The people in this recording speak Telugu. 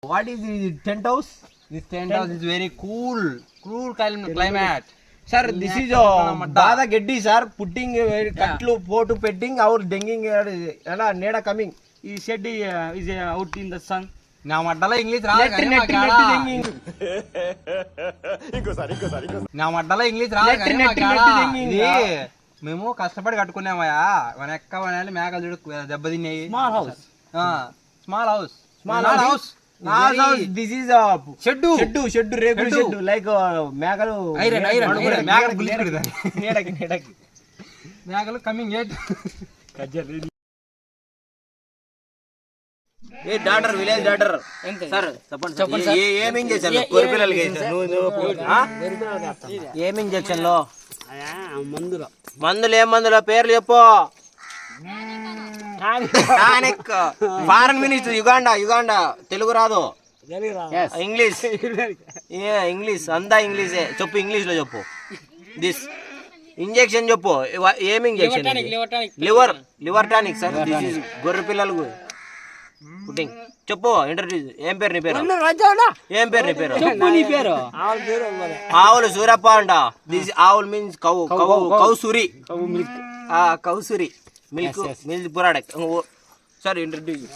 What is the tent house? This tent house is very cool climate. Sir, this is Bada Geddi, sir. Putting katlu photo petting our denging neda coming. He said is out in the sun. నా మడ్డలో ఇంగ్లీష్ రాదు కానీ నా మడ్డలో ఇంగ్లీష్ రాదు కానీ మేము కష్టపడి కట్టుకున్నామయ్యా వెనక్క వనాలి మేకలు చూడు దెబ్బతిన్నాయి. Small house This is shed రేకుల షెడ్డు లైక్ మేకలు మేకలు కమింగ్ ఏ డాక్టర్ విలేజ్ డాక్టర్ సార్ చెప్పండి ఏం ఇంజెక్షన్ గొర్రె పిల్లలకి ఏం ఇంజెక్షన్ లో మందులు ఏం మందులో పేర్లు చెప్పు. ఫారెన్ మినిస్టర్ యుగాండా తెలుగు రాదు ఇంగ్లీష్ అంతా ఇంగ్లీషే చెప్పు. ఇంగ్లీష్ లో చెప్పు. దిస్ ఇంజెక్షన్ చెప్పు. ఏమి injection? Liver tonic sir. This is గొర్రె పిల్లలకు పుట్టింగ్. చెప్పు. ఇంట్రడ్యూస్. ఏం పేరు నీ పేరు? ఆవులు సూరప్ప అంట. దిస్ ఆవుల్ మీన్స్ కౌసూరి మిల్క్ ప్రోడక్ట్. Sir introduce.